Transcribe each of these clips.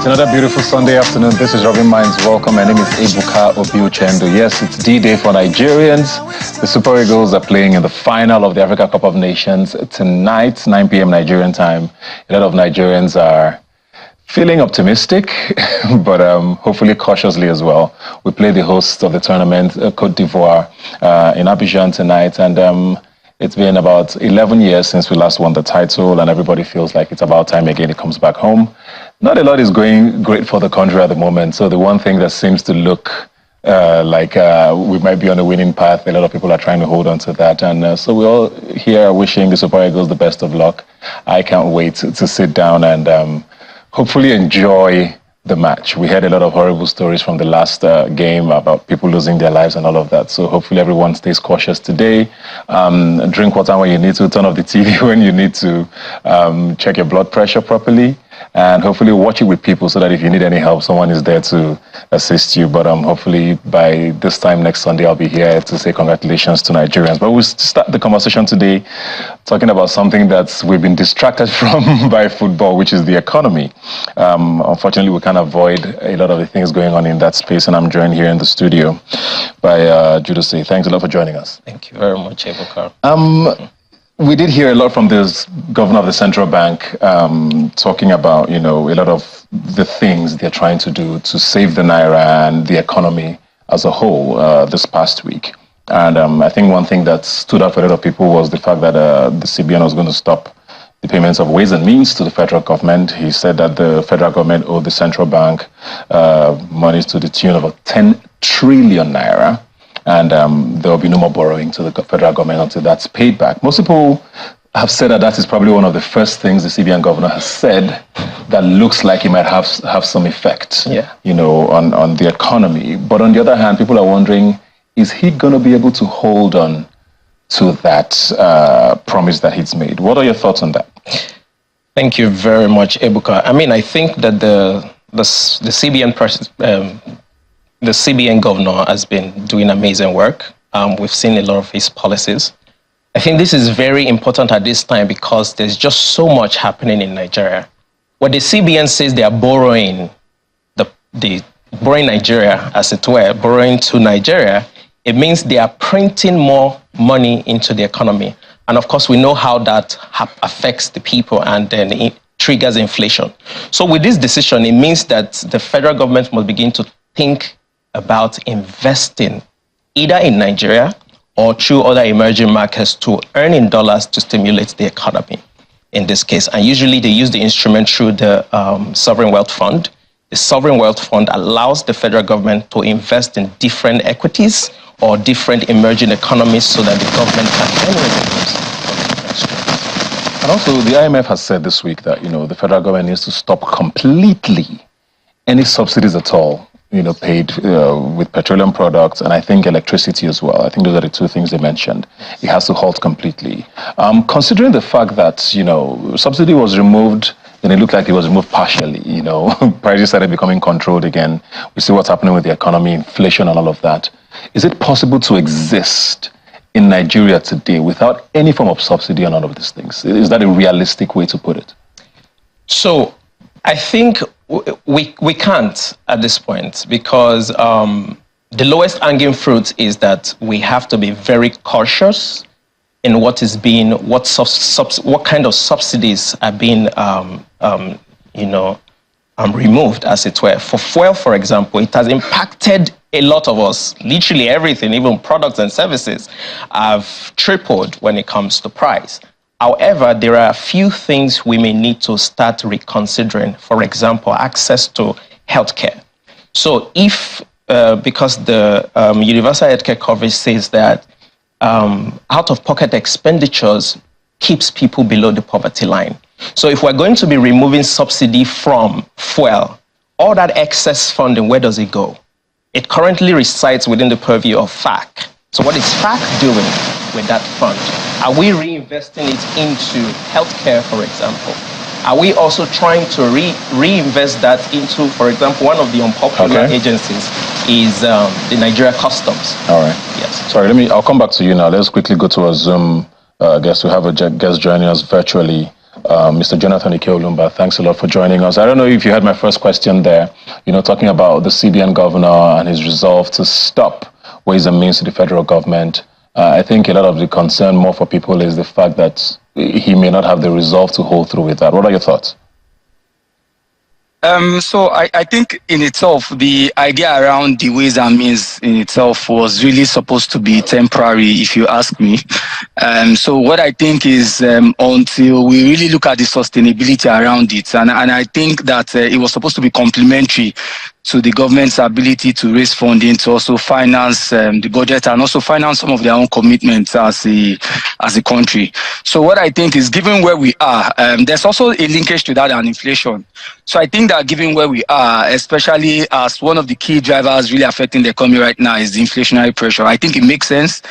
It's another beautiful Sunday afternoon. This is Rubbin Minds. Welcome. My name is Ebuka Obiuchendo. Yes, it's D-Day for Nigerians. The Super Eagles are playing in the final of the Africa Cup of Nations tonight, 9 p.m. Nigerian time. A lot of Nigerians are feeling optimistic, but hopefully cautiously as well. We play the host of the tournament, Côte d'Ivoire, in Abidjan tonight, and it's been about 11 years since we last won the title, and everybody feels like it's about time again it comes back home. Not a lot is going great for the country at the moment, so the one thing that seems to look like we might be on a winning path, a lot of people are trying to hold on to that, and so we all here are wishing the Super Eagles the best of luck. I can't wait to sit down and hopefully enjoy the match. We heard a lot of horrible stories from the last game about people losing their lives and all of that. So hopefully everyone stays cautious today. Drink water when you need to, turn off the TV when you need to, check your blood pressure properly, and hopefully watch it with people so that if you need any help, someone is there to assist you. But hopefully by this time next Sunday, I'll be here to say congratulations to Nigerians. But we'll start the conversation today talking about something that we've been distracted from by football, which is the economy. Unfortunately, we can't avoid a lot of the things going on in that space, and I'm joined here in the studio by Judas. Thanks a lot for joining us. Thank you very much, Ebuka. We did hear a lot from this governor of the central bank talking about, a lot of the things they're trying to do to save the Naira and the economy as a whole this past week. And I think one thing that stood out for a lot of people was the fact that the CBN was going to stop the payments of ways and means to the federal government. He said that the federal government owed the central bank monies to the tune of 10 trillion Naira. And there will be no more borrowing to the federal government until that's paid back. Most people have said that that is probably one of the first things the CBN governor has said that looks like it might have some effect, on the economy. But on the other hand, people are wondering, is he going to be able to hold on to that promise that he's made? What are your thoughts on that? Thank you very much, Ebuka. I mean, I think that the CBN governor has been doing amazing work. We've seen a lot of his policies. I think this is very important at this time because there's just so much happening in Nigeria. When the CBN says they are borrowing, borrowing Nigeria, as it were, borrowing to Nigeria, it means they are printing more money into the economy. And of course, we know how that affects the people, and then it triggers inflation. So with this decision, it means that the federal government must begin to think about investing either in Nigeria or through other emerging markets to earn in dollars to stimulate the economy in this case. And usually they use the instrument through the Sovereign Wealth Fund. The Sovereign Wealth Fund allows the federal government to invest in different equities or different emerging economies so that the government can generate revenues. And also the IMF has said this week that, the federal government needs to stop completely any subsidies at all paid with petroleum products, and I think electricity as well. I think those are the two things they mentioned. It has to halt completely. Considering the fact that, subsidy was removed, and it looked like it was removed partially, prices started becoming controlled again. We see what's happening with the economy, inflation and all of that. Is it possible to exist in Nigeria today without any form of subsidy on all of these things? Is that a realistic way to put it? So I think we can't at this point because the lowest hanging fruit is that we have to be very cautious in what kind of subsidies are being removed, as it were. For fuel, for example, it has impacted a lot of us. Literally everything, even products and services, have tripled when it comes to price. However, there are a few things we may need to start reconsidering. For example, access to healthcare. So if, because the universal healthcare coverage says that out-of-pocket expenditures keeps people below the poverty line. So if we're going to be removing subsidy from fuel, all that excess funding, where does it go? It currently resides within the purview of FAC. So what is FAC doing with that fund? Are we reinvesting it into healthcare, for example? Are we also trying to reinvest that into, for example, one of the unpopular agencies is the Nigeria Customs. All right. Yes. Sorry, I'll come back to you now. Let's quickly go to a Zoom guest. We have a guest joining us virtually Mr. Jonathan Ikeolumba, thanks a lot for joining us. I don't know if you had my first question there, talking about the CBN governor and his resolve to stop ways and means to the federal government. I think a lot of the concern more for people is the fact that he may not have the resolve to hold through with that. What are your thoughts? So I think in itself, the idea around the ways and means in itself was really supposed to be temporary, if you ask me. So what I think is until we really look at the sustainability around it, and I think that it was supposed to be complementary to the government's ability to raise funding to also finance the budget and also finance some of their own commitments as a country. So what I think is, given where we are, there's also a linkage to that and inflation. So I think that given where we are, especially as one of the key drivers really affecting the economy right now is the inflationary pressure, I think it makes sense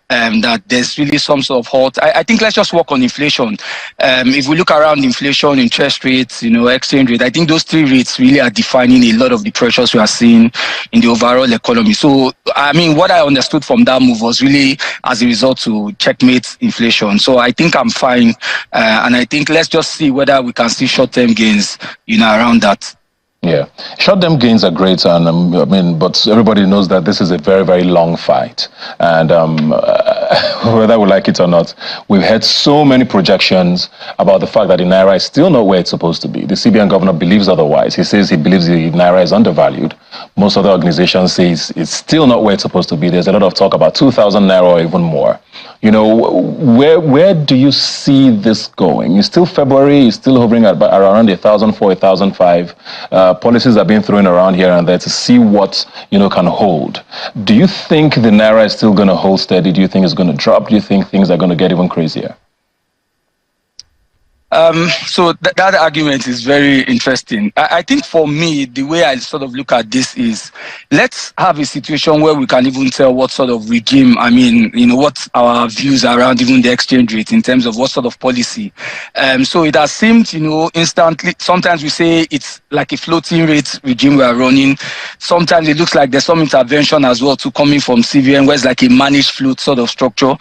that there's really some sort of halt. I think let's just work on inflation. If we look around inflation, interest rates, exchange rate, I think those three rates really are defining a lot of the pressures we are seeing in the overall economy. So, I mean, what I understood from that move was really as a result to checkmate inflation. So I think I'm fine. And I think let's just see whether we can see short-term gains, around that. Yeah, short-term gains are great, and but everybody knows that this is a very, very long fight, and whether we like it or not, we've heard so many projections about the fact that the Naira is still not where it's supposed to be. The CBN governor believes otherwise. He says he believes the Naira is undervalued. Most other organizations say it's still not where it's supposed to be. There's a lot of talk about 2,000 Naira or even more. Where do you see this going? It's still February, it's still hovering at around 1,004, 1,005. Policies are being thrown around here and there to see what, can hold. Do you think the Naira is still going to hold steady? Do you think it's going to drop? Do you think things are going to get even crazier? So that argument is very interesting. I think for me, the way I sort of look at this is, let's have a situation where we can even tell what sort of regime, what our views around even the exchange rate in terms of what sort of policy. So it has seemed, instantly, sometimes we say it's like a floating rate regime we are running. Sometimes it looks like there's some intervention as well too coming from CBN, where it's like a managed float sort of structure.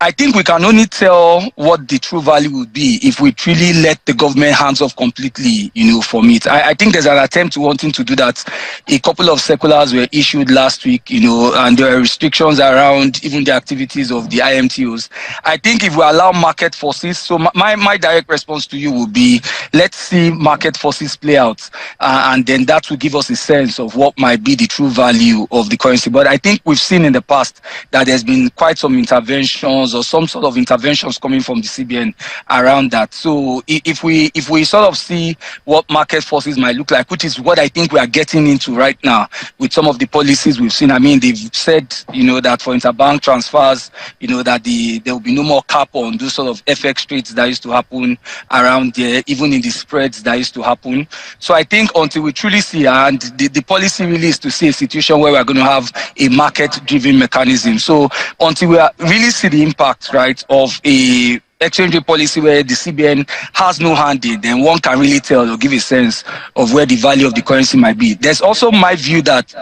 I think we can only tell what the true value would be if we really let the government hands off completely, from it. I think there's an attempt to wanting to do that. A couple of circulars were issued last week, and there are restrictions around even the activities of the IMTOs. I think if we allow market forces, so my direct response to you will be, let's see market forces play out, and then that will give us a sense of what might be the true value of the currency. But I think we've seen in the past that there's been quite some interventions or some sort of interventions coming from the CBN around that. So if we sort of see what market forces might look like, which is what I think we are getting into right now with some of the policies we've seen. They've said, that for interbank transfers, that there will be no more cap on those sort of FX rates that used to happen around there, even in the spreads that used to happen. So I think until we truly see, and the policy really is to see a situation where we're going to have a market-driven mechanism. So until we really see the impact, right, of a exchange rate policy where the CBN has no hand in, then one can really tell or give a sense of where the value of the currency might be. There's also my view that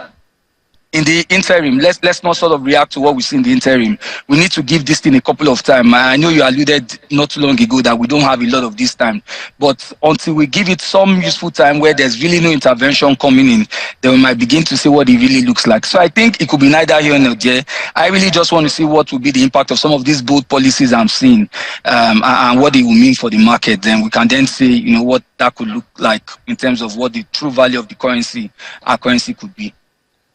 in the interim, let's not sort of react to what we see in the interim. We need to give this thing a couple of time. I know you alluded not too long ago that we don't have a lot of this time, but until we give it some useful time where there's really no intervention coming in, then we might begin to see what it really looks like. So I think it could be neither here nor there. I really just want to see what will be the impact of some of these bold policies I'm seeing, and what it will mean for the market. Then we can then say, what that could look like in terms of what the true value of the currency, our currency could be.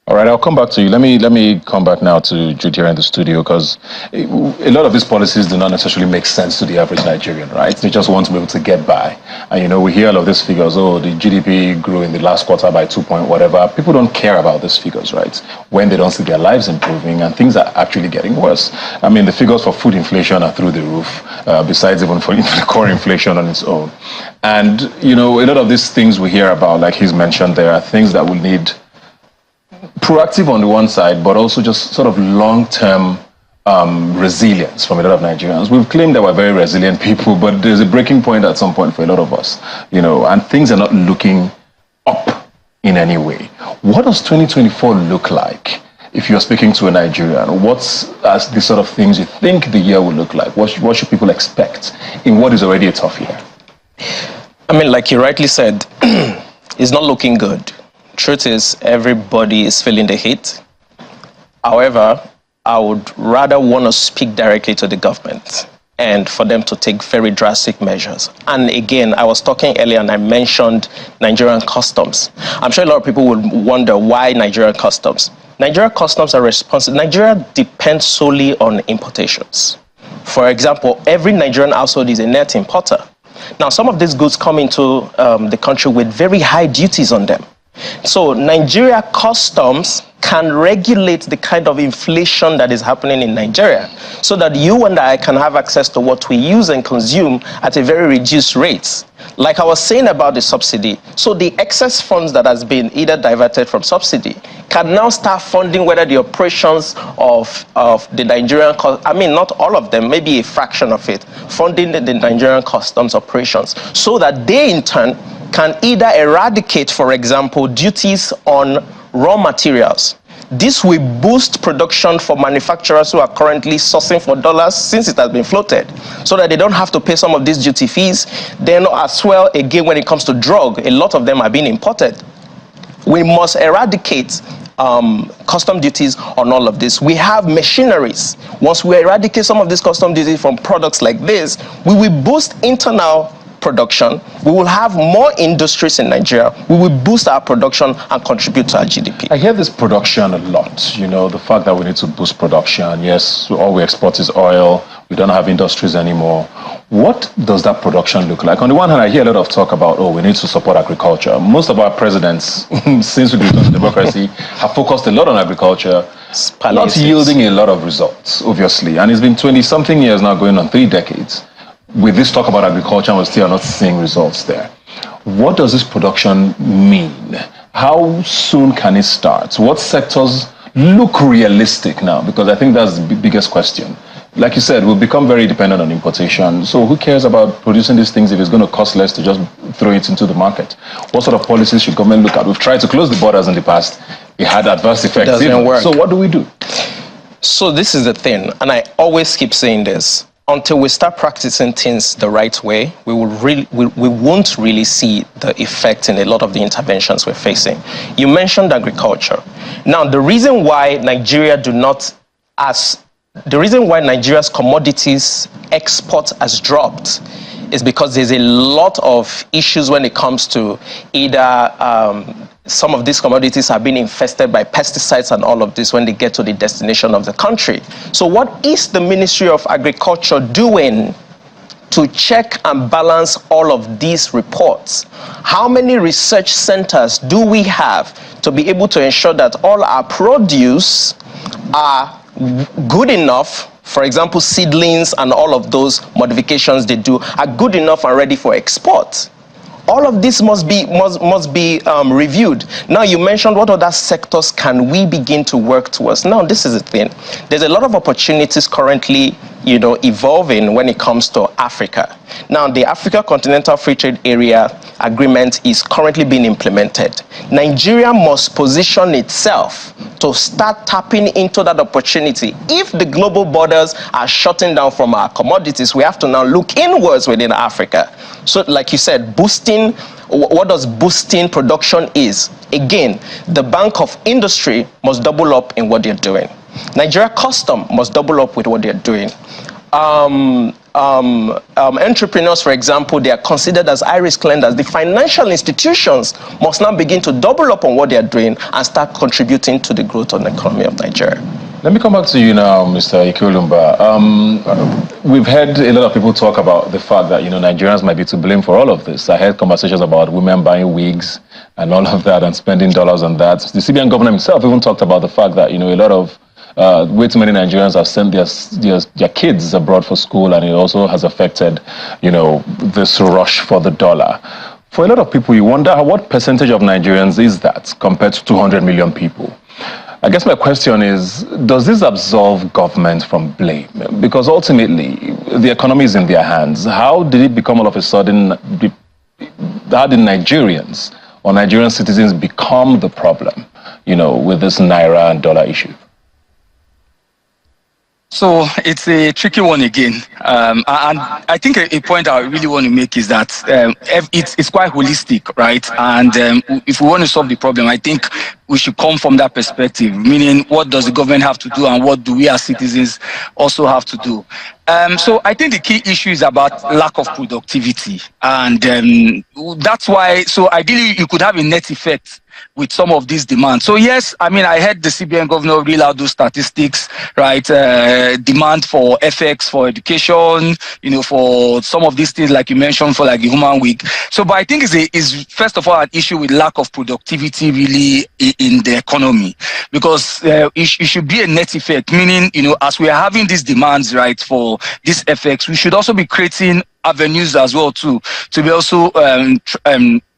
All right, I'll come back to you. Let me come back now to Jude here in the studio, because a lot of these policies do not necessarily make sense to the average Nigerian, right? They just want to be able to get by. And, we hear all of these figures. Oh, the GDP grew in the last quarter by 2 point whatever. People don't care about these figures, right? When they don't see their lives improving and things are actually getting worse. The figures for food inflation are through the roof, besides even for the core inflation on its own. And, a lot of these things we hear about, like he's mentioned, there are things that will need proactive on the one side, but also just sort of long-term resilience from a lot of Nigerians. We've claimed that we're very resilient people, but there's a breaking point at some point for a lot of us, and things are not looking up in any way. What does 2024 look like? If you're speaking to a Nigerian, what's the sort of things you think the year will look like? What should people expect in what is already a tough year? I mean, like you rightly said, it's not looking good. Truth is, everybody is feeling the heat. However, I would rather want to speak directly to the government and for them to take very drastic measures. And again, I was talking earlier and I mentioned Nigerian customs. I'm sure a lot of people would wonder why Nigerian customs. Nigerian customs are responsible. Nigeria depends solely on importations. For example, every Nigerian household is a net importer. Now, some of these goods come into the country with very high duties on them. So Nigeria customs can regulate the kind of inflation that is happening in Nigeria so that you and I can have access to what we use and consume at a very reduced rate. Like I was saying about the subsidy, so the excess funds that has been either diverted from subsidy can now start funding whether the operations of the Nigerian, I mean, not all of them, maybe a fraction of it, funding the Nigerian customs operations so that they in turn can either eradicate, for example, duties on raw materials. This will boost production for manufacturers who are currently sourcing for dollars since it has been floated, so that they don't have to pay some of these duty fees. Then as well, again, when it comes to drug, a lot of them are being imported. We must eradicate custom duties on all of this. We have machineries. Once we eradicate some of these custom duties from products like this, we will boost internal production, we will have more industries in Nigeria, we will boost our production and contribute to our GDP. I hear this production a lot, you know, the fact that we need to boost production. Yes, all we export is oil, we don't have industries anymore. What does that production look like? On the one hand, I hear a lot of talk about, oh, we need to support agriculture. Most of our presidents, since we returned to democracy, have focused a lot on agriculture, not yielding a lot of results, obviously. And it's been 20-something years now, going on 3 decades. With this talk about agriculture, we're still not seeing results there. What does this production mean? How soon can it start? What sectors look realistic now? Because I think that's the biggest question. Like you said, we've become very dependent on importation. So who cares about producing these things if it's going to cost less to just throw it into the market? What sort of policies should government look at? We've tried to close the borders in the past. It had adverse effects. It doesn't work. So what do we do? So this is the thing, and I always keep saying this. Until we start practicing things the right way, we won't really see the effect in a lot of the interventions we're facing. You mentioned agriculture. Now, the reason why Nigeria's commodities export has dropped is because there's a lot of issues when it comes to either some of these commodities have been infested by pesticides and all of this when they get to the destination of the country. So what is the Ministry of Agriculture doing to check and balance all of these reports? How many research centers do we have to be able to ensure that all our produce are good enough? For example, seedlings and all of those modifications they do are good enough and ready for export. All of this must be reviewed. Now, you mentioned what other sectors can we begin to work towards. Now, this is the thing. There's a lot of opportunities currently, evolving when it comes to Africa. Now, the Africa Continental Free Trade Area Agreement is currently being implemented. Nigeria must position itself to start tapping into that opportunity. If the global borders are shutting down from our commodities, we have to now look inwards within Africa. So, like you said, boosting, what does boosting production is? Again, the Bank of Industry must double up in what they're doing. Nigeria Custom must double up with what they're doing. Entrepreneurs, for example, they are considered as high-risk lenders. The financial institutions must now begin to double up on what they are doing and start contributing to the growth of the economy of Nigeria. Let me come back to you now, Mr. Ikolumba. We've heard a lot of people talk about the fact that, Nigerians might be to blame for all of this. I heard conversations about women buying wigs and all of that and spending dollars on that. The CBN governor himself even talked about the fact that, a lot of way too many Nigerians have sent their kids abroad for school, and it also has affected, this rush for the dollar. For a lot of people, you wonder what percentage of Nigerians is that compared to 200 million people? I guess my question is, does this absolve government from blame? Because ultimately, the economy is in their hands. How did it become all of a sudden, how did Nigerians or Nigerian citizens become the problem, with this Naira and dollar issue? So it's a tricky one again, and I think a point I really want to make is that it's quite holistic, right? And if we want to solve the problem, I think we should come from that perspective, meaning what does the government have to do and what do we as citizens also have to do. So I think the key issue is about lack of productivity, and that's why. So ideally, you could have a net effect with some of these demands. So yes, I mean, I heard the CBN governor reel out those statistics, right? Demand for FX, for education, for some of these things like you mentioned, for like the Human Week. So, but I think is first of all an issue with lack of productivity really in the economy, because it should be a net effect, meaning, as we are having these demands, right, for this FX, we should also be creating avenues as well to be also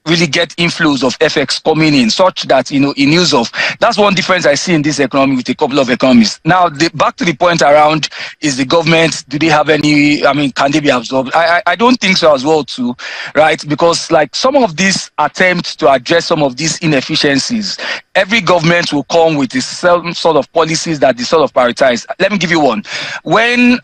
really get inflows of FX coming in, such that, in use of, that's one difference I see in this economy with a couple of economies. Now, back to the point around, is the government, do they have any, can they be absorbed? I don't think so as well too, right? Because like some of these attempts to address some of these inefficiencies, every government will come with some sort of policies that they sort of prioritize. Let me give you one. When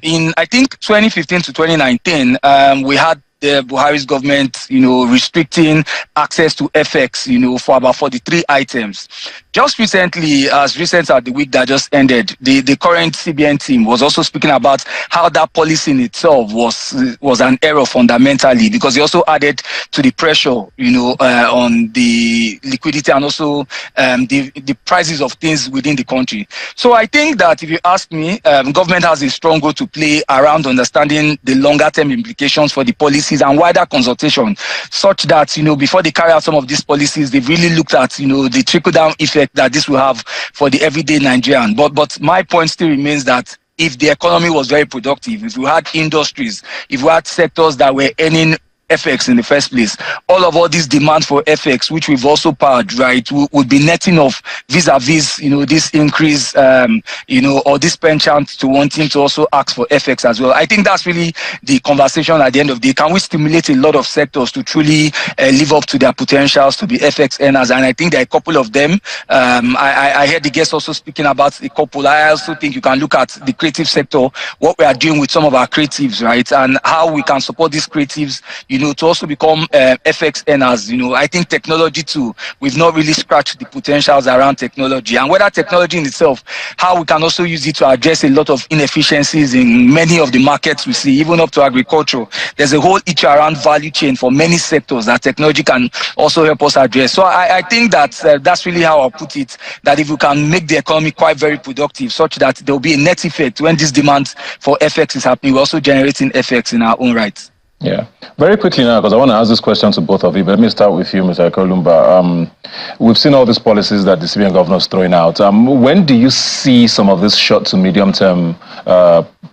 in, I think, 2015 to 2019, we had the Buhari's government, restricting access to FX, for about 43 items. Just recently, as recent as the week that just ended, the current CBN team was also speaking about how that policy in itself was an error fundamentally, because they also added to the pressure, on the liquidity and also the prices of things within the country. So I think that if you ask me, government has a strong role to play around understanding the longer term implications for the policies and wider consultation, such that, before they carry out some of these policies, they've really looked at, the trickle-down effect that this will have for the everyday Nigerian. But my point still remains that if the economy was very productive, if we had industries, if we had sectors that were earning FX in the first place, all these demands for FX, which we've also powered, right, would be netting off vis-a-vis, this increase, or this penchant to wanting to also ask for FX as well. I think that's really the conversation at the end of the day. Can we stimulate a lot of sectors to truly live up to their potentials to be FX earners? And I think there are a couple of them. I heard the guest also speaking about a couple. I also think you can look at the creative sector, what we are doing with some of our creatives, right, and how we can support these creatives, to also become FX earners. I think technology too, we've not really scratched the potentials around technology, and whether technology in itself, how we can also use it to address a lot of inefficiencies in many of the markets we see, even up to agriculture. There's a whole issue around value chain for many sectors that technology can also help us address. So I think that that's really how I'll put it, that if we can make the economy quite very productive, such that there will be a net effect when this demand for FX is happening, we're also generating FX in our own right. Yeah. Very quickly now, because I want to ask this question to both of you, but let me start with you, Mr. Kolumba. We've seen all these policies that the CBN governor is throwing out. When do you see some of these short to medium term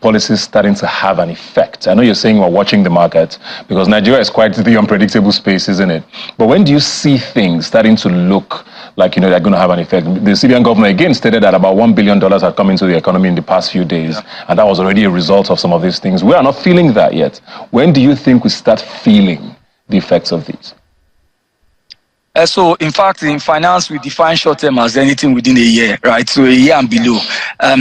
policies starting to have an effect? I know you're saying we're watching the market, because Nigeria is quite the unpredictable space, isn't it? But when do you see things starting to look like, they're going to have an effect? The CBN governor again stated that about $1 billion had come into the economy in the past few days, and that was already a result of some of these things. We are not feeling that yet. When do you think we start feeling the effects of these? So, in fact, in finance, we define short term as anything within a year, right? So, a year and below.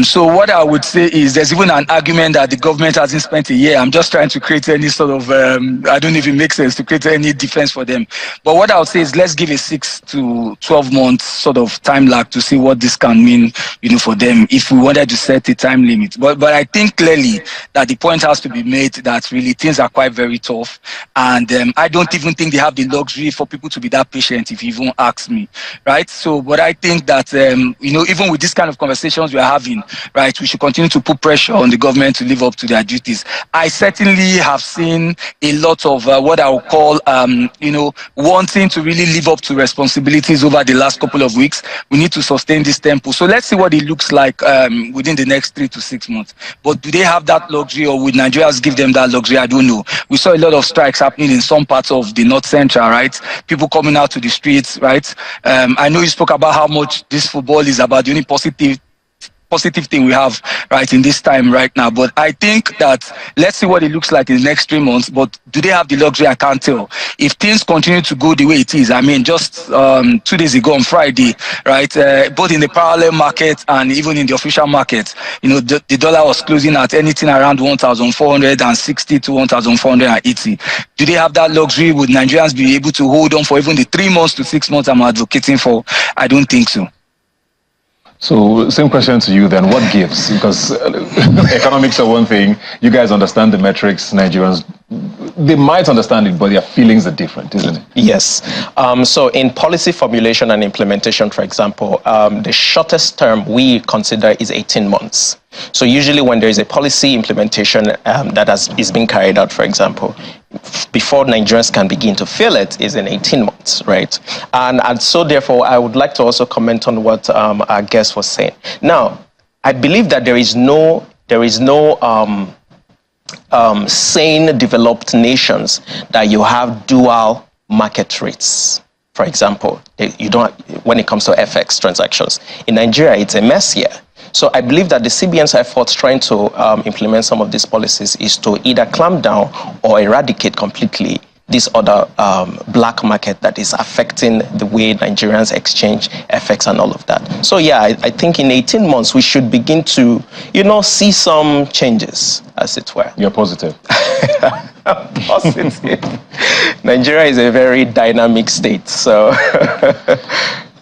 So, what I would say is there's even an argument that the government hasn't spent a year. I'm just trying to create any sort of, I don't know if it makes sense to create any defense for them. But what I would say is let's give a 6 to 12 months sort of time lag to see what this can mean, for them, if we wanted to set a time limit. But I think clearly that the point has to be made that really things are quite very tough. And I don't even think they have the luxury for people to be that patient, if you even ask me, right? So, but I think that, even with this kind of conversations we are having, right, we should continue to put pressure on the government to live up to their duties. I certainly have seen a lot of what I would call, wanting to really live up to responsibilities over the last couple of weeks. We need to sustain this tempo. So let's see what it looks like within the next 3 to 6 months. But do they have that luxury, or would Nigerians give them that luxury? I don't know. We saw a lot of strikes happening in some parts of the North Central, right? People coming out to the streets, right? I know you spoke about how much this football is about the only positive thing we have right in this time right now. But I think that let's see what it looks like in the next 3 months. But do they have the luxury? I can't tell. if things continue to go the way it is, I mean, just 2 days ago on Friday, right, both in the parallel market and even in the official market, the dollar was closing at anything around 1,460 to 1,480. Do they have that luxury? Would Nigerians be able to hold on for even the 3 months to 6 months I'm advocating for? I don't think so. So, same question to you then. What gives? Because economics are one thing. You guys understand the metrics. Nigerians, they might understand it, but their feelings are different, isn't it? Yes. So in policy formulation and implementation, for example, the shortest term we consider is 18 months. So usually when there is a policy implementation that is being carried out, for example, before Nigerians can begin to feel it is in 18 months, right? And so therefore, I would like to also comment on what our guest was saying. Now, I believe that there is no sane developed nations that you have dual market rates. For example, you don't, when it comes to FX transactions. In Nigeria, it's a mess here. So I believe that the CBN's efforts trying to implement some of these policies is to either clamp down or eradicate completely this other black market that is affecting the way Nigerians exchange FX and all of that. So yeah, I think in 18 months we should begin to, see some changes, as it were. You're positive. Positive. Nigeria is a very dynamic state, so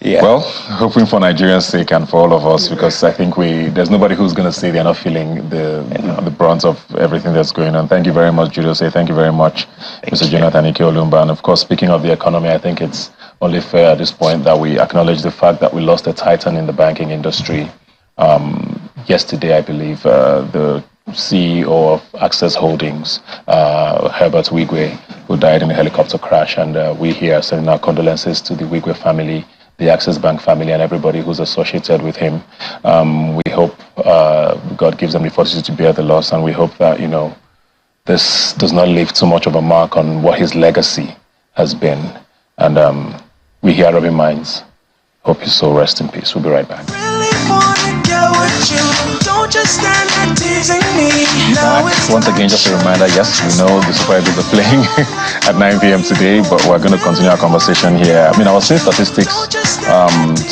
yeah. Well, hoping for Nigerians' sake and for all of us, because I think there's nobody who's going to say they're not feeling the brunt of everything that's going on. Thank you very much, Julius. Thank you very much, Mr. Jonathan Ike Olumba. And of course, speaking of the economy, I think it's only fair at this point that we acknowledge the fact that we lost a titan in the banking industry. Yesterday, I believe, the CEO of Access Holdings, Herbert Wigwe, who died in a helicopter crash. And we here are sending our condolences to the Wigwe family, the Access Bank family, and everybody who's associated with him. We hope God gives them the fortitude to bear the loss, and we hope that, this does not leave too much of a mark on what his legacy has been. And we here at Rubbin Minds hope his soul rest in peace. We'll be right back. Once again, just a reminder, yes, we know the Super Eagles are playing at 9 p.m. today, but we're going to continue our conversation here. I mean, I was seeing statistics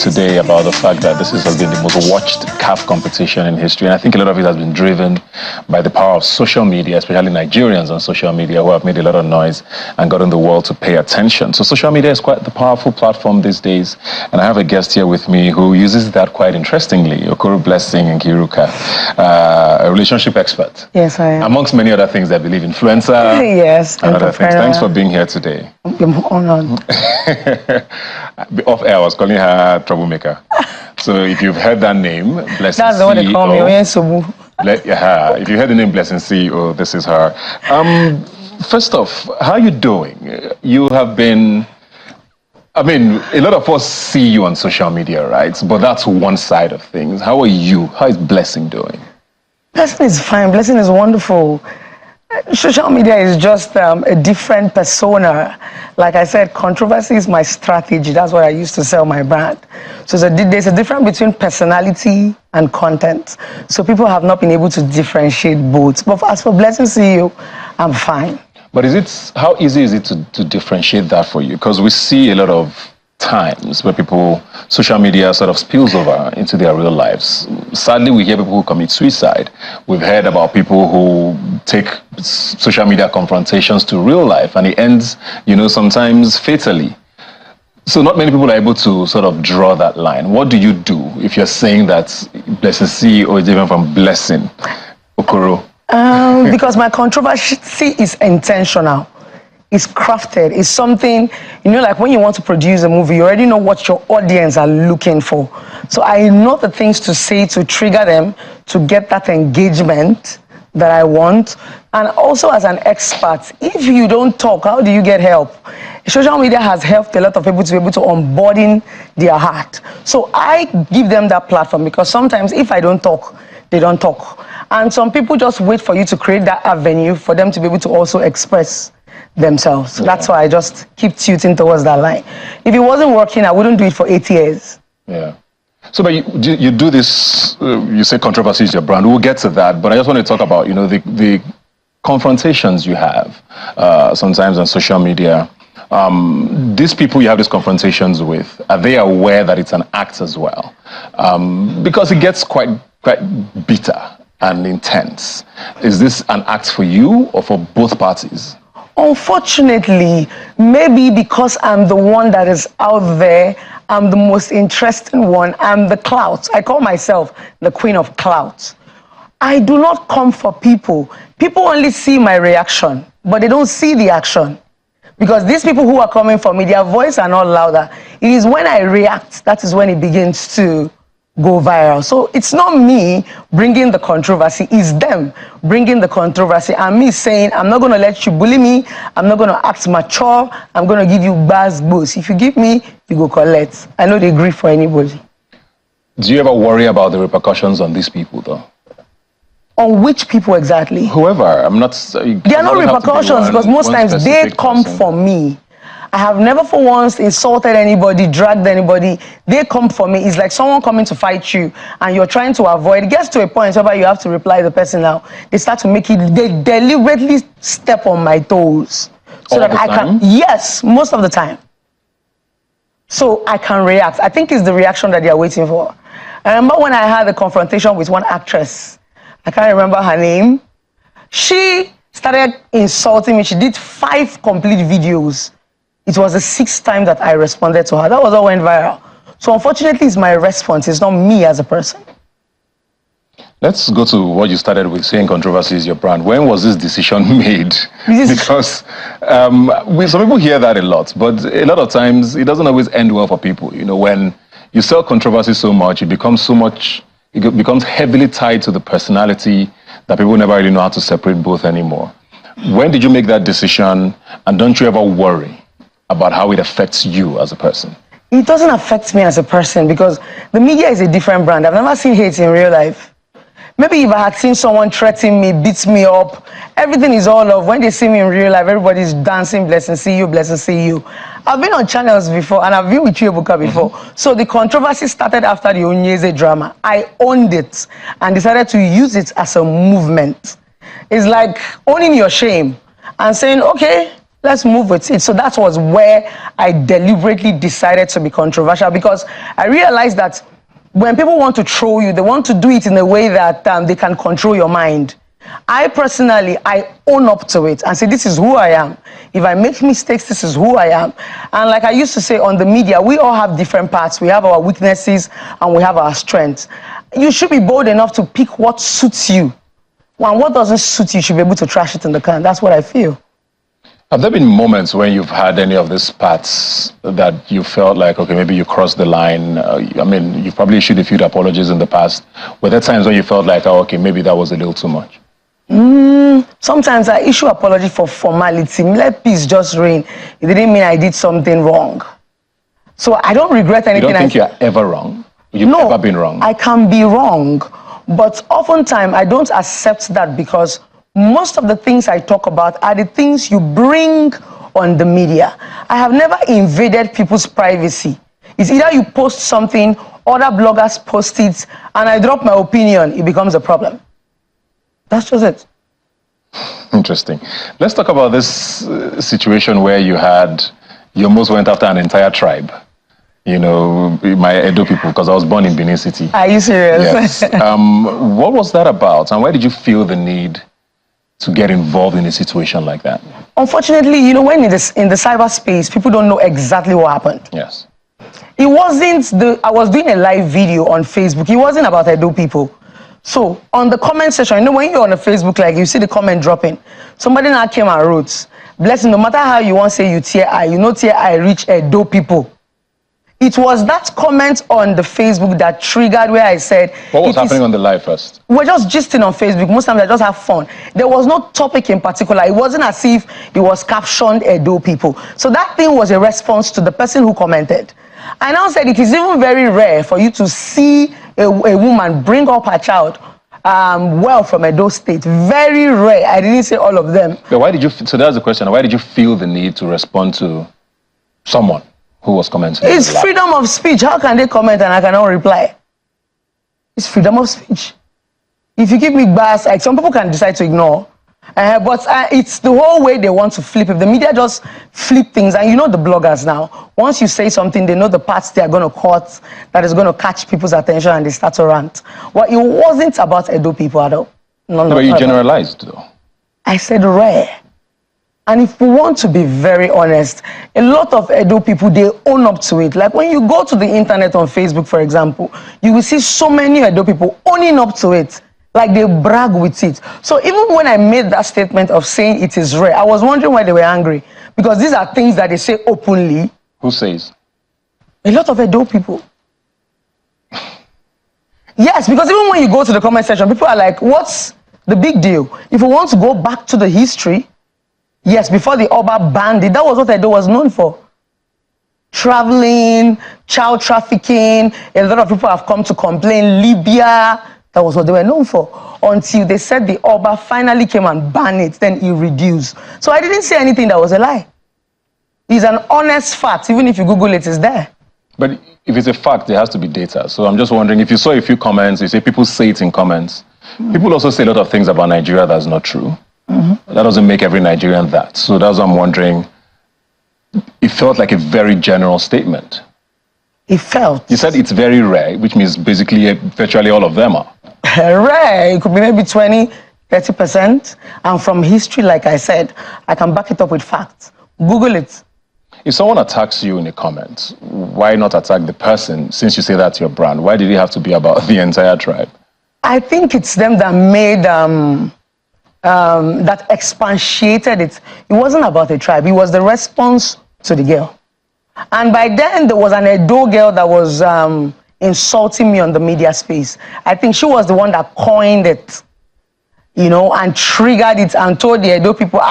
today about the fact that this has been the most watched CAF competition in history, and I think a lot of it has been driven by the power of social media, especially Nigerians on social media who have made a lot of noise and gotten the world to pay attention. So social media is quite the powerful platform these days, and I have a guest here with me who uses that quite interestingly, Okoro Blessing and Kiruka, a relationship expert. Yes, I am. Amongst many other things, I believe, influencer. Yes, and other things. Thanks for being here today. I'm honored. Off air, I was calling her troublemaker. So if you've heard that name, Blessing That's the one they call me. If you heard the name Blessing CEO, this is her. First off, how are you doing? You have been, a lot of us see you on social media, right? But that's one side of things. How are you? How is Blessing doing? Blessing is fine. Blessing is wonderful. Social media is just a different persona. Like I said, controversy is my strategy. That's what I used to sell my brand. So there's a difference between personality and content. So people have not been able to differentiate both. But as for Blessing CEO, I'm fine. But how easy is it to differentiate that for you? Because we see a lot of times where social media sort of spills over into their real lives. Sadly, we hear people who commit suicide. We've heard about people who take social media confrontations to real life, and it ends, sometimes fatally. So not many people are able to sort of draw that line. What do you do if you're saying that Blessing CEO is different from Blessing Okoro? Because my controversy is intentional. It's crafted. It's something, like when you want to produce a movie, you already know what your audience are looking for. So I know the things to say to trigger them, to get that engagement that I want. And also as an expert, if you don't talk, how do you get help? Social media has helped a lot of people to be able to onboarding their heart. So I give them that platform because sometimes if I don't talk, they don't talk. And some people just wait for you to create that avenue for them to be able to also express themselves. Yeah. That's why I just keep tilting towards that line. If it wasn't working, I wouldn't do it for 8 years. Yeah. So, but you do this, you say controversy is your brand. We'll get to that, but I just want to talk about, the confrontations you have sometimes on social media these people you have these confrontations with, are they aware that it's an act as well? Because it gets quite bitter and intense. Is this an act for you or for both parties? Unfortunately, maybe because I'm the one that is out there, I'm the most interesting one, I'm the clout. I call myself the queen of clout. I do not come for people. People only see my reaction, but they don't see the action. Because these people who are coming for me, their voice are not louder. It is when I react, that is when it begins to go viral. So it's not me bringing the controversy, it's them bringing the controversy and me saying, I'm not going to let you bully me, I'm not going to act mature, I'm going to give you buzz boost. If you give me, you go collect. I know they agree for anybody. Do you ever worry about the repercussions on these people though? On which people exactly? Whoever, I'm not... There are no repercussions because most times they come for me. I have never for once insulted anybody, dragged anybody. They come for me. It's like someone coming to fight you and you're trying to avoid. It gets to a point where you have to reply the person now. They start to make it, they deliberately step on my toes. So that I can, yes, most of the time. So I can react. I think it's the reaction that they are waiting for. I remember when I had a confrontation with one actress. I can't remember her name. She started insulting me. She did 5 complete videos. It was the 6th time that I responded to her. That was all went viral. So unfortunately, it's my response. It's not me as a person. Let's go to what you started with, saying controversy is your brand. When was this decision made? Because some people hear that a lot, but a lot of times it doesn't always end well for people. You know, when you sell controversy so much, it becomes heavily tied to the personality that people never really know how to separate both anymore. When did you make that decision, and don't you ever worry about how it affects you as a person? It doesn't affect me as a person because the media is a different brand. I've never seen hate in real life. Maybe if I had seen someone threaten me, beat me up, everything is all love. When they see me in real life, everybody's dancing, blessing, see you, blessing, see you. I've been on channels before and I've been with you, Ebuka, before. So the controversy started after the Onyeze drama. I owned it and decided to use it as a movement. It's like owning your shame and saying, okay, let's move with it. So that was where I deliberately decided to be controversial because I realized that when people want to troll you, they want to do it in a way that they can control your mind. I personally, I own up to it and say, this is who I am. If I make mistakes, this is who I am. And like I used to say on the media, we all have different parts. We have our weaknesses and we have our strengths. You should be bold enough to pick what suits you. And what doesn't suit you, you should be able to trash it in the can. That's what I feel. Have there been moments when you've had any of these parts that you felt like, okay, maybe you crossed the line? I mean, you've probably issued a few apologies in the past. Were there times when you felt like, oh, okay, maybe that was a little too much? Sometimes I issue apology for formality. Let peace just reign. It didn't mean I did something wrong. So I don't regret anything. You don't think you're ever wrong? You've never been wrong? I can be wrong. But oftentimes I don't accept that because most of the things I talk about are the things you bring on the media. I have never invaded people's privacy. It's either you post something, other bloggers post it, and I drop my opinion, it becomes a problem. That's just it. Interesting. Let's talk about this situation where you almost went after an entire tribe. You know, my Edo people, because I was born in Benin City. Are you serious? Yes. What was that about, and why did you feel the need to get involved in a situation like that? Unfortunately, you know, when in the cyberspace, people don't know exactly what happened. Yes. It wasn't I was doing a live video on Facebook. It wasn't about Edo people. So on the comment section, you know, when you're on a Facebook, like you see the comment dropping, somebody now came and wrote, blessing, no matter how you want to say you tear eye, you know tear eye reach Edo people. It was that comment on the Facebook that triggered where I said... What was happening on the live first? We're just gisting on Facebook. Most times I just have fun. There was no topic in particular. It wasn't as if it was captioned Edo people. So that thing was a response to the person who commented. I now said it is even very rare for you to see a woman bring up her child well from Edo State. Very rare. I didn't say all of them. But why did you... So that's the question. Why did you feel the need to respond to someone who was commenting? It's freedom of speech. How can they comment and I cannot reply? It's freedom of speech. If you give me bars, like some people can decide to ignore. But it's the whole way they want to flip it. The media just flip things. And you know the bloggers now. Once you say something, they know the parts they are going to cut that is going to catch people's attention and they start to rant. Well, it wasn't about Edo people at all. No, but you generalized, though. I said rare. And if we want to be very honest, a lot of Edo people, they own up to it. Like when you go to the internet on Facebook, for example, you will see so many Edo people owning up to it. Like they brag with it. So even when I made that statement of saying it is rare, I was wondering why they were angry. Because these are things that they say openly. Who says? A lot of Edo people. Yes, because even when you go to the comment section, people are like, what's the big deal? If we want to go back to the history, yes, before the Oba banned it, that was what Edo was known for. Traveling, child trafficking, a lot of people have come to complain. Libya, that was what they were known for. Until they said the Oba finally came and banned it, then it reduced. So I didn't say anything that was a lie. It's an honest fact. Even if you Google it, it's there. But if it's a fact, there has to be data. So I'm just wondering, if you saw a few comments, you say people say it in comments. People also say a lot of things about Nigeria that's not true. That doesn't make every Nigerian that. So that's what I'm wondering. It felt like a very general statement. It felt. You said it's very rare, which means basically virtually all of them are. Rare. It could be maybe 20, 30%. And from history, like I said, I can back it up with facts. Google it. If someone attacks you in the comments, why not attack the person? Since you say that's your brand, why did it have to be about the entire tribe? I think it's them that made, that expatiated it. It wasn't about the tribe. It was the response to the girl. And by then, there was an Edo girl that was insulting me on the media space. I think she was the one that coined it, you know, and triggered it and told the Edo people,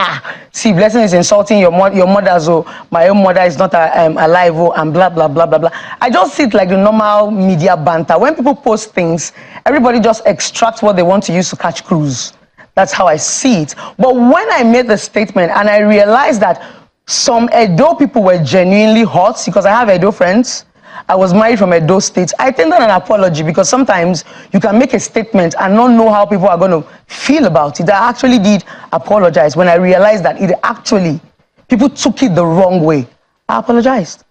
see, Blessing is insulting your mother, so my own mother is not alive, and blah, blah, blah, blah, blah. I just see it like the normal media banter. When people post things, everybody just extracts what they want to use to catch crews. That's how I see it. But when I made the statement and I realized that some Edo people were genuinely hurt, because I have Edo friends, I was married from Edo State, I tendered an apology, because sometimes you can make a statement and not know how people are going to feel about it. I actually did apologize when I realized that it actually, people took it the wrong way. I apologized.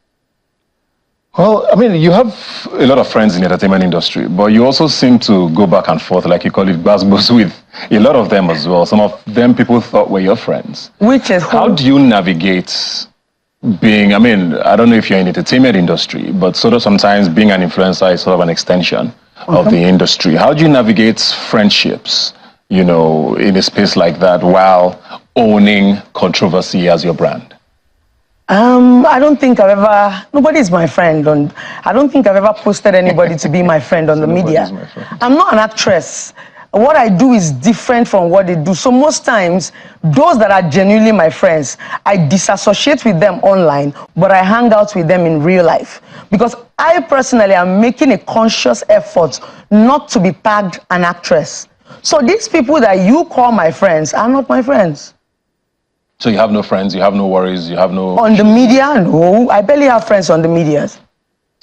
Well, I mean, you have a lot of friends in the entertainment industry, but you also seem to go back and forth, like you call it, basbos, with a lot of them as well. Some of them people thought were your friends. Which is how do you navigate being, I mean, I don't know if you're in the entertainment industry, but sort of sometimes being an influencer is sort of an extension of the industry. How do you navigate friendships, you know, in a space like that while owning controversy as your brand? I don't think I've ever, nobody is my friend. I don't think I've ever posted anybody to be my friend on the media. I'm not an actress. What I do is different from what they do. So most times, those that are genuinely my friends, I disassociate with them online, but I hang out with them in real life. Because I personally am making a conscious effort not to be tagged an actress. So these people that you call my friends are not my friends. So you have no friends, you have no worries, you have no... On the media, no. I barely have friends on the media.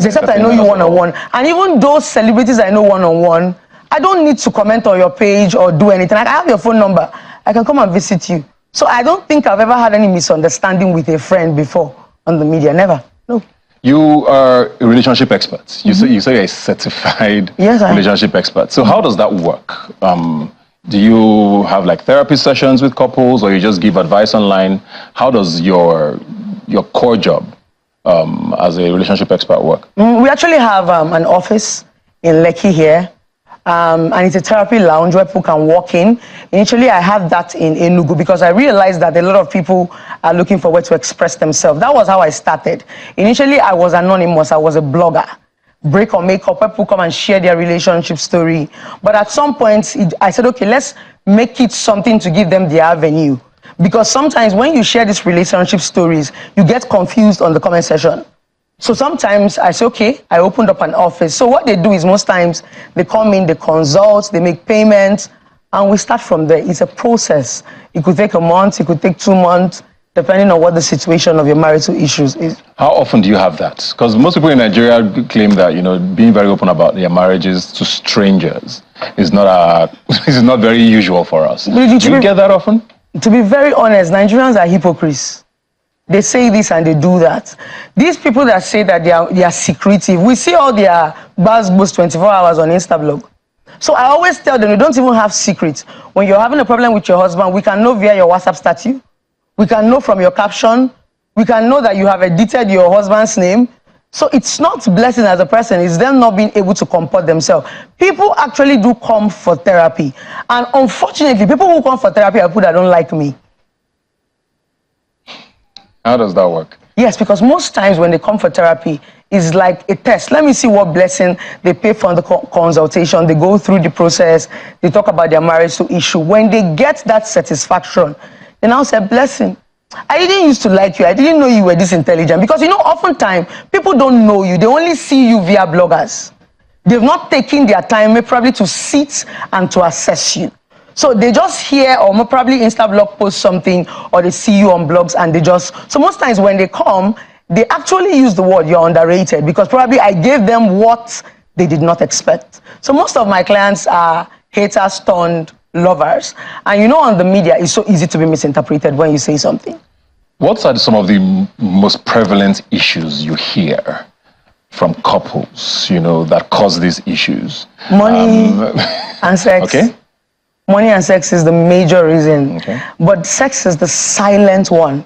Except I know you one-on-one. And even those celebrities I know one-on-one, I don't need to comment on your page or do anything. I have your phone number. I can come and visit you. So I don't think I've ever had any misunderstanding with a friend before on the media. Never. No. You are a relationship expert. You say you're a certified relationship expert. So how does that work? Do you have like therapy sessions with couples, or you just give advice online? How does your core job as a relationship expert work? We actually have an office in Lekki here. And it's a therapy lounge where people can walk in. Initially, I had that in Enugu because I realized that a lot of people are looking for a way to express themselves. That was how I started. Initially, I was anonymous. I was a blogger. Break or makeup, where people come and share their relationship story. But at some point, I said, okay, let's make it something to give them the avenue. Because sometimes when you share these relationship stories, you get confused on the comment section. So sometimes I say, okay, I opened up an office. So what they do is most times they come in, they consult, they make payments, and we start from there. It's a process. It could take a month, it could take 2 months, depending on what the situation of your marital issues is. How often do you have that? Because most people in Nigeria claim that, you know, being very open about their marriages to strangers is not very usual for us. Do you get that often? to be very honest, Nigerians are hypocrites. They say this and they do that. These people that say that they are secretive, we see all their buzz boost 24 hours on Instablog. So I always tell them, you don't even have secrets. When you're having a problem with your husband, we can know via your WhatsApp status. We can know from your caption. We can know that you have edited your husband's name. So it's not blessing as a person, it's them not being able to comport themselves. People actually do come for therapy. And unfortunately, people who come for therapy are people that don't like me. How does that work? Yes, because most times when they come for therapy, it's like a test. Let me see what blessing they pay for the consultation. They go through the process. They talk about their marriage to issue. When they get that satisfaction, they now say, blessing, I didn't used to like you. I didn't know you were this intelligent. Because, you know, oftentimes, people don't know you. They only see you via bloggers. They've not taken their time, probably to sit and to assess you. So they just hear or probably Instablog post something or they see you on blogs and they just... So most times when they come, they actually use the word you're underrated because probably I gave them what they did not expect. So most of my clients are haters turned lovers. And you know, on the media, it's so easy to be misinterpreted when you say something. What are some of the most prevalent issues you hear from couples, you know, that cause these issues? Money and sex. Okay. Money and sex is the major reason. Okay. But sex is the silent one.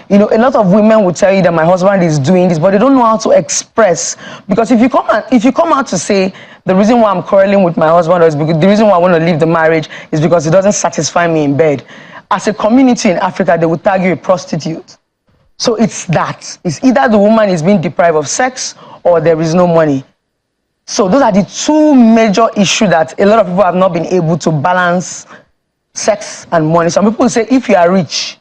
You know, a lot of women will tell you that my husband is doing this, but they don't know how to express. Because if you come out to say the reason why I'm quarreling with my husband or is because the reason why I want to leave the marriage is because he doesn't satisfy me in bed. As a community in Africa, they would tag you a prostitute. So it's that. It's either the woman is being deprived of sex or there is no money. So those are the two major issues that a lot of people have not been able to balance: sex and money. Some people say if you are rich,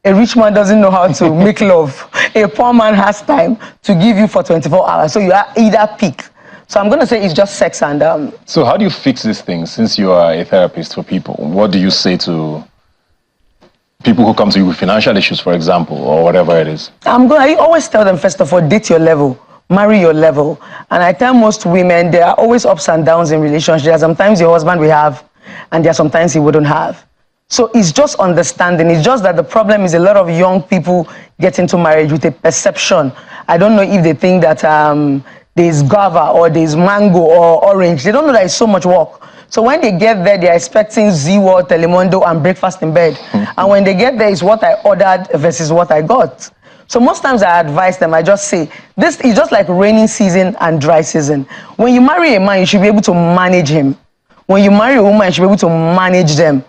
a rich man doesn't know how to make love. A poor man has time to give you for 24 hours. So you are either pick. So I'm going to say it's just sex and... So how do you fix these things since you are a therapist for people? What do you say to people who come to you with financial issues, for example, or whatever it is? I always tell them, first of all, date your level. Marry your level. And I tell most women there are always ups and downs in relationships. There are sometimes your husband will have, and there are sometimes he wouldn't have. So it's just understanding. It's just that the problem is a lot of young people get into marriage with a perception. I don't know if they think that there's guava or there's mango or orange. They don't know that it's so much work. So when they get there, they're expecting Z-World, Telemundo, and breakfast in bed. And when they get there, it's what I ordered versus what I got. So most times I advise them, I just say, this is just like rainy season and dry season. When you marry a man, you should be able to manage him. When you marry a woman, you should be able to manage them.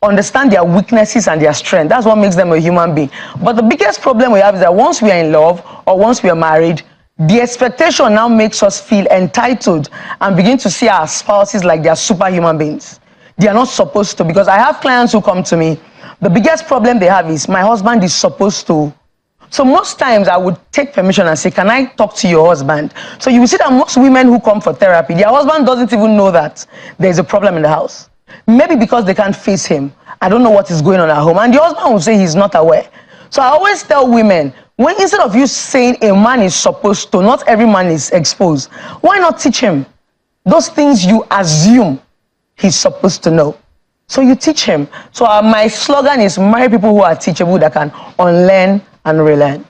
Understand their weaknesses and their strength. That's what makes them a human being. But the biggest problem we have is that once we are in love or once we are married, the expectation now makes us feel entitled and begin to see our spouses like they are superhuman beings. They are not supposed to, because I have clients who come to me. The biggest problem they have is my husband is supposed to. So most times I would take permission and say, can I talk to your husband? So you will see that most women who come for therapy, their husband doesn't even know that there's a problem in the house. Maybe because they can't face him. I don't know what is going on at home. And the husband will say he's not aware. So I always tell women, when instead of you saying a man is supposed to, not every man is exposed, why not teach him those things you assume he's supposed to know? So you teach him. So my slogan is marry people who are teachable, that can unlearn and relearn.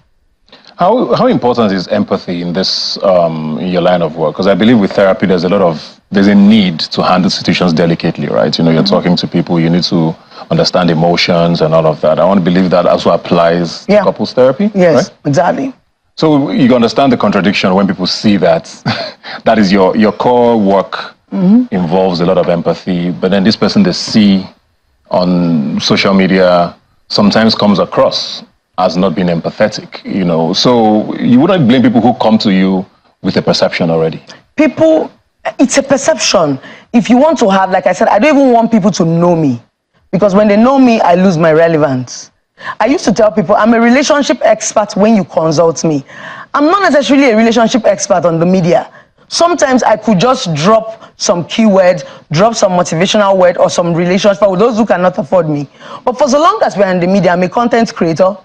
How important is empathy in this in your line of work? Because I believe with therapy there's a need to handle situations delicately, right? You know, you're talking to people, you need to understand emotions and all of that. I want to believe that also applies to couples therapy. Yes, right? Exactly. So you understand the contradiction when people see that that is your core work involves a lot of empathy, but then this person they see on social media sometimes comes across as not being empathetic, you know. So you wouldn't blame people who come to you with a perception already. People, it's a perception. If you want to have, like I said, I don't even want people to know me. Because when they know me, I lose my relevance. I used to tell people, I'm a relationship expert when you consult me. I'm not necessarily a relationship expert on the media. Sometimes I could just drop some keywords, drop some motivational word or some relationship for those who cannot afford me. But for so long as we're in the media, I'm a content creator.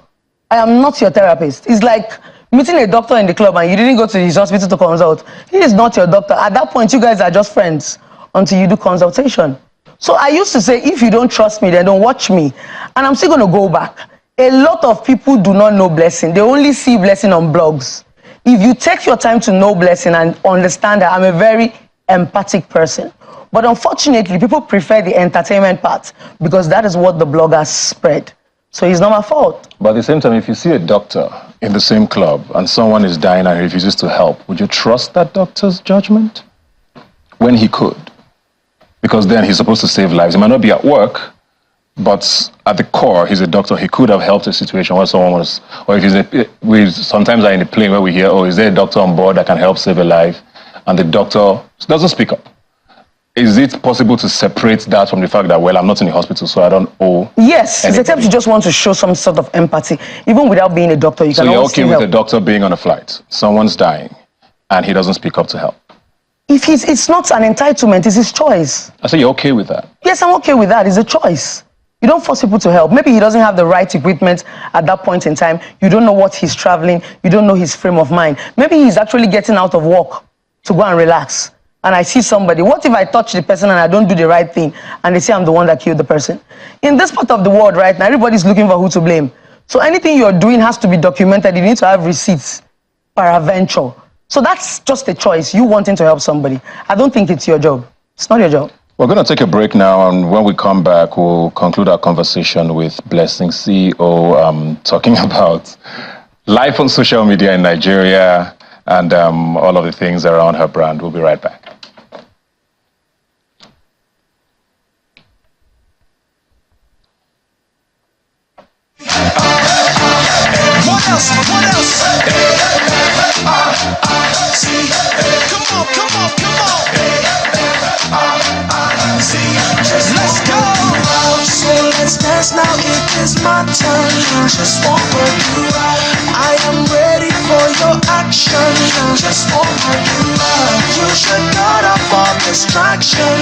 I am not your therapist. It's like meeting a doctor in the club and you didn't go to his hospital to consult. He is not your doctor. At that point, you guys are just friends until you do consultation. So I used to say, if you don't trust me, then don't watch me. And I'm still going to go back. A lot of people do not know Blessing. They only see Blessing on blogs. If you take your time to know Blessing and understand that I'm a very empathic person, but unfortunately, people prefer the entertainment part because that is what the bloggers spread. So it's not my fault. But at the same time, if you see a doctor in the same club and someone is dying and refuses to help, would you trust that doctor's judgment? When he could. Because then he's supposed to save lives. He might not be at work, but at the core, he's a doctor. He could have helped a situation where someone was, or if he's we sometimes are in a plane where we hear, oh, is there a doctor on board that can help save a life? And the doctor doesn't speak up. Is it possible to separate that from the fact that, well, I'm not in the hospital, so I don't owe Yes, anybody? except you just want to show some sort of empathy. Even without being a doctor, you can always So you're okay with help. a doctor being on a flight, someone's dying, and he doesn't speak up to help? If it's not an entitlement, it's his choice. I say you're okay with that? Yes, I'm okay with that. It's a choice. You don't force people to help. Maybe he doesn't have the right equipment at that point in time. You don't know what he's traveling. You don't know his frame of mind. Maybe he's actually getting out of work to go and relax. And I see somebody. What if I touch the person and I don't do the right thing and they say I'm the one that killed the person? In this part of the world right now, everybody's looking for who to blame. So anything you're doing has to be documented. You need to have receipts, peradventure. So that's just a choice, you wanting to help somebody. I don't think it's your job. It's not your job. We're going to take a break now, and when we come back, we'll conclude our conversation with Blessing CEO, talking about life on social media in Nigeria and all of the things around her brand. We'll be right back. What else? What else? Come on. Let's go. So let's dance now. It is my turn. Just one word you. I am ready for your action. Just one word you. You should cut off all distraction.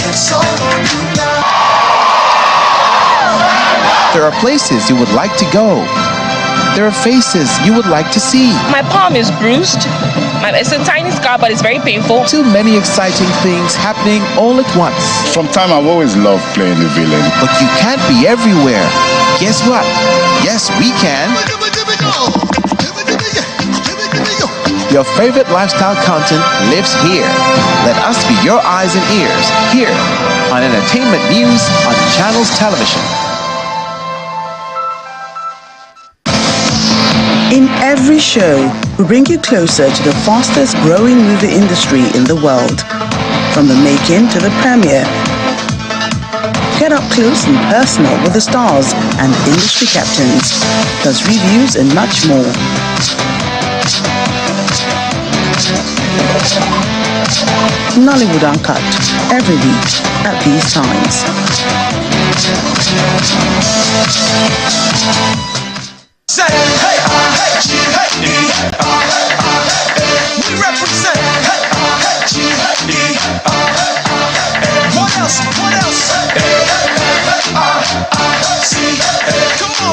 It's all on you now. There are places you would like to go. There are faces you would like to see. My palm is bruised. It's a tiny scar, but it's very painful. Too many exciting things happening all at once. From time I've always loved playing the villain. But you can't be everywhere. Guess what? Yes, we can. Your favorite lifestyle content lives here. Let us be your eyes and ears here on Entertainment News on Channels Television. In every show, we bring you closer to the fastest growing movie industry in the world. From the making to the premiere. Get up close and personal with the stars and industry captains, plus reviews and much more. Nollywood Uncut, every week at these times. Say, hey, we represent, What else?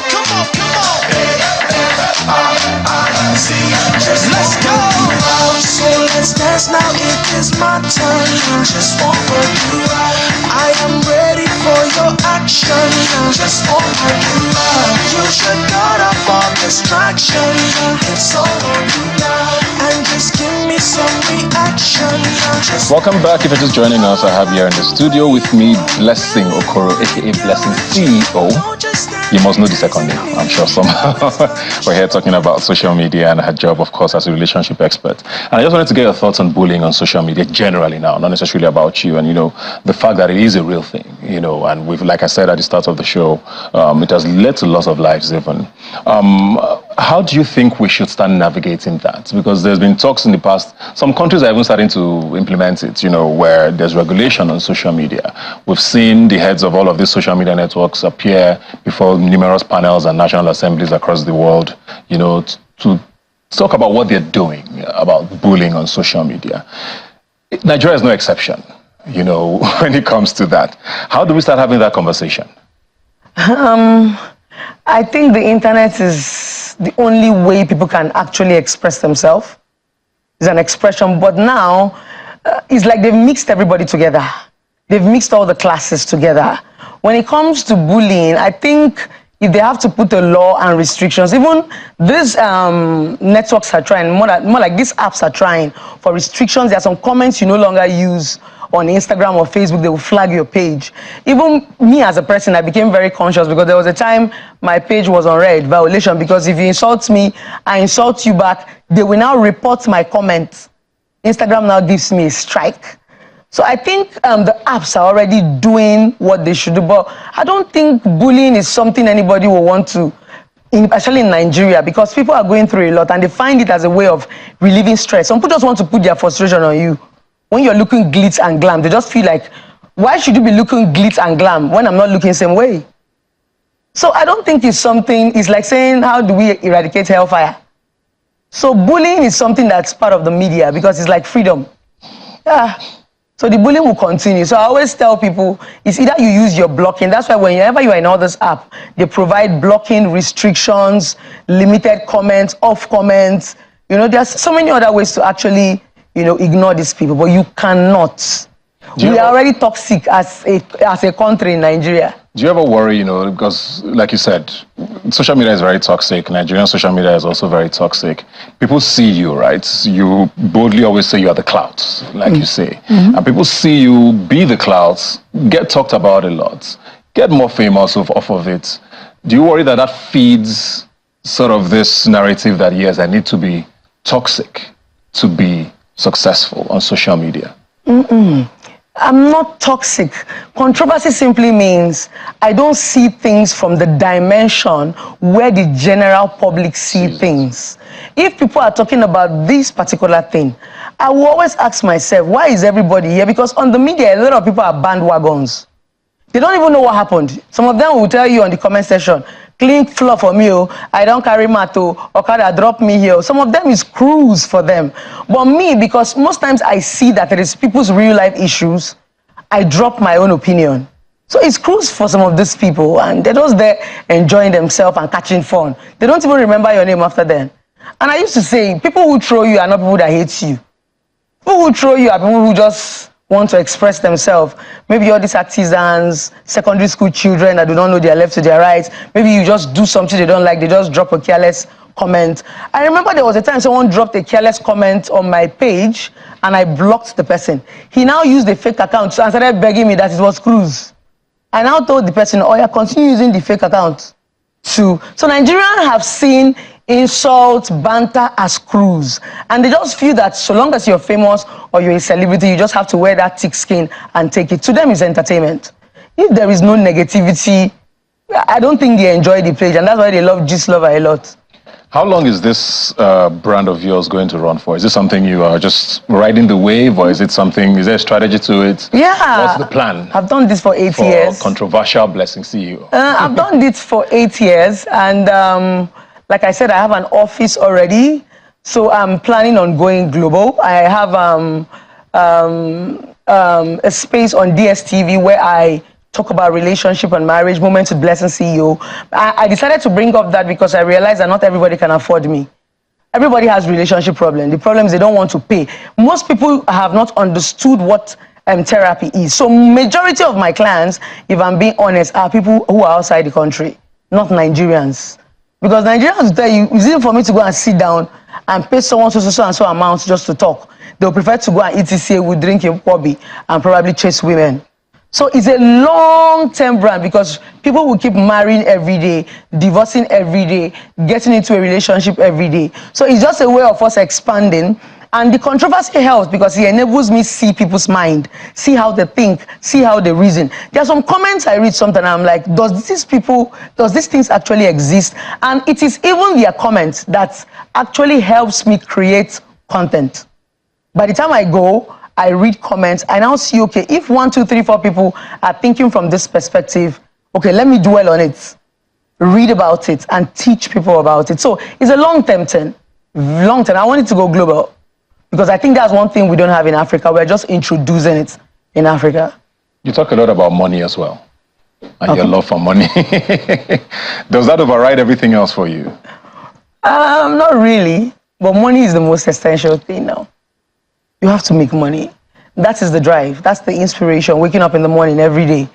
Come on. Let's go. So let's dance now. It is my turn. Just one word you. I am ready for your action. Just one word you. You should cut off all distraction. It's all on you now. And just give me some reaction. Welcome back. If you're just joining us, I have here in the studio with me Blessing Okoro, aka Blessing CEO. You must know the second name, I'm sure somehow. We're here talking about social media and her job, of course, as a relationship expert. And I just wanted to get your thoughts on bullying on social media generally now, not necessarily about you. And, the fact that it is a real thing, and we've, like I said at the start of the show, it has led to loss of lives even. How do you think we should start navigating that? Because there's been talks in the past, some countries are even starting to implement it, where there's regulation on social media. We've seen the heads of all of these social media networks appear before numerous panels and national assemblies across the world, to talk about what they're doing about bullying on social media. Nigeria is no exception, when it comes to that. How do we start having that conversation? I think the internet is the only way people can actually express themselves. It's an expression, but now it's like they've mixed everybody together. they've mixed all the classes together. When it comes to bullying, I think if they have to put a law and restrictions, even these networks are trying, more like these apps are trying for restrictions. There are some comments you no longer use on Instagram or Facebook, they will flag your page. Even me as a person, I became very conscious because there was a time my page was on red violation, because if you insult me, I insult you back, they will now report my comments. Instagram now gives me a strike. So I think the apps are already doing what they should do, but I don't think bullying is something anybody will want to, especially in Nigeria, because people are going through a lot and they find it as a way of relieving stress. Some people just want to put their frustration on you. When you're looking glitz and glam, they just feel like, why should you be looking glitz and glam when I'm not looking the same way? So I don't think it's something, it's like saying, how do we eradicate hellfire? So bullying is something that's part of the media because it's like freedom. Yeah. So the bullying will continue. So I always tell people, it's either you use your blocking. That's why whenever you are in all this app, they provide blocking, restrictions, limited comments, off comments. You know, there's so many other ways to actually, you know, ignore these people, but you cannot. We are already toxic as a country in Nigeria. Do you ever worry, you know, because like you said, social media is very toxic. Nigerian social media is also very toxic. People see you, right? You boldly always say you are the clouds, like you say. And people see you be the clouds, get talked about a lot, get more famous off of it. Do you worry that that feeds sort of this narrative that, yes, I need to be toxic to be successful on social media? I'm not toxic. Controversy simply means I don't see things from the dimension where the general public see things. If people are talking about this particular thing, I will always ask myself, why is everybody here? Because on the media, a lot of people are bandwagons. They don't even know what happened. Some of them will tell you on the comment section, clean floor for me, I don't carry mato, Okada drop me here. Some of them is cruise for them. But me, because most times I see that it is people's real life issues, I drop my own opinion. So it's cruise for some of these people, and they're just there enjoying themselves and catching fun. They don't even remember your name after then. And I used to say, people who throw you are not people that hate you. People who throw you are people who just want to express themselves. Maybe all these artisans, secondary school children that do not know their left to their right. Maybe you just do something they don't like, they just drop a careless comment. I remember there was a time someone dropped a careless comment on my page and I blocked the person. He now used a fake account and started begging me that it was cruise. I now told the person, oh yeah, continue using the fake account too. So Nigerians have seen insult, banter as cruise. And they just feel that so long as you're famous or you're a celebrity, you just have to wear that thick skin and take it. To them, it's entertainment. If there is no negativity, I don't think they enjoy the page, and that's why they love Gist Lover a lot. How long is this brand of yours going to run for? Is this something you are just riding the wave, or is it something, is there a strategy to it? Yeah. What's the plan? I've done this for 8 years. Controversial Blessing CEO. I've done this for 8 years, and like I said, I have an office already, so I'm planning on going global. I have a space on DSTV where I talk about relationship and marriage, Moments with Blessing CEO. I decided to bring up that because I realized that not everybody can afford me. Everybody has relationship problems. The problem is they don't want to pay. Most people have not understood what therapy is. So majority of my clients, if I'm being honest, are people who are outside the country, not Nigerians. Because Nigerians will tell you, it's easy for me to go and sit down and pay someone so and so amount just to talk. They'll prefer to go and eat with drink a hobby and probably chase women. So it's a long-term brand because people will keep marrying every day, divorcing every day, getting into a relationship every day. So it's just a way of us expanding. And the controversy helps because it enables me to see people's mind, see how they think, see how they reason. There are some comments I read sometimes, I'm like, does these things actually exist? And it is even their comments that actually helps me create content. By the time I go, I read comments, I now see, okay, if 1, 2, 3, 4 people are thinking from this perspective, okay, let me dwell on it, read about it, and teach people about it. So it's a long-term thing. Long-term. I want it to go global. Because I think that's one thing we don't have in Africa. We're just introducing it in Africa. You talk a lot about money as well, and your love for money. Does that override everything else for you? Not really, but money is the most essential thing now. You have to make money. That is the drive. That's the inspiration, waking up in the morning every day.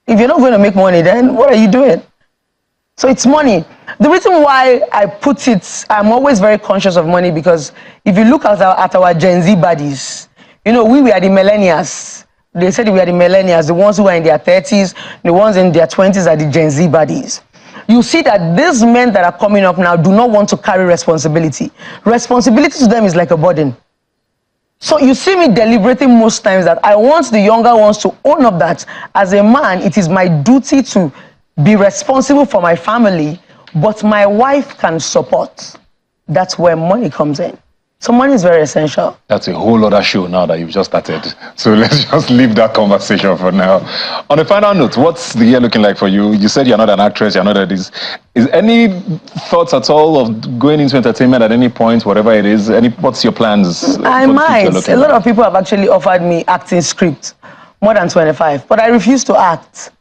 If you're not going to make money, then what are you doing? So it's money. The reason why I put it, I'm always very conscious of money, because if you look at our Gen Z buddies, you know, we are the millennials. They said we are the millennials, the ones who are in their 30s, the ones in their 20s are the Gen Z buddies. You see that these men that are coming up now do not want to carry responsibility. Responsibility to them is like a burden. So you see me deliberating most times that I want the younger ones to own up that as a man, it is my duty to be responsible for my family, but my wife can support. That's where money comes in. So money is very essential. That's a whole other show now that you've just started. So let's just leave that conversation for now. On a final note, what's the year looking like for you? You said you're not an actress, you're not a this. Is any thoughts at all of going into entertainment at any point, whatever it is? What's your plans? I might. A lot of people have actually offered me acting script, more than 25, but I refuse to act.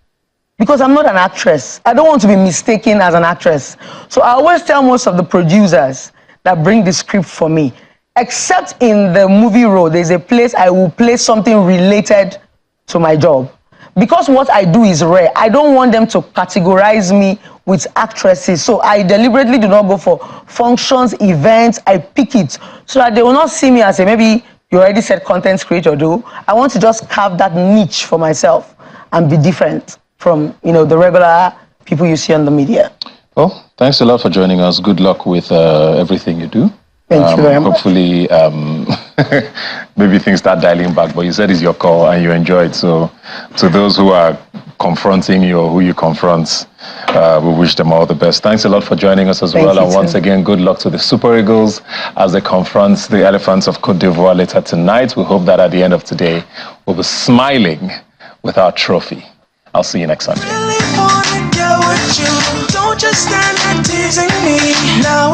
Because I'm not an actress. I don't want to be mistaken as an actress. So I always tell most of the producers that bring the script for me, except in the movie role, there's a place I will play something related to my job. Because what I do is rare, I don't want them to categorize me with actresses. So I deliberately do not go for functions, events. I pick it so that they will not see me as a, maybe you already said content creator, do. I want to just carve that niche for myself and be different from, you know, the regular people you see on the media. Well, thanks a lot for joining us. Good luck with everything you do. Thank you very much. Hopefully, maybe things start dialing back, but you said it's your call and you enjoy it. So to those who are confronting you or who you confront, we wish them all the best. Thanks a lot for joining us as well. And once again, good luck to the Super Eagles as they confront the Elephants of Cote d'Ivoire later tonight. We hope that at the end of today, we'll be smiling with our trophy. I'll see you next Sunday. Really wanna get with you. Don't just stand there teasing me now.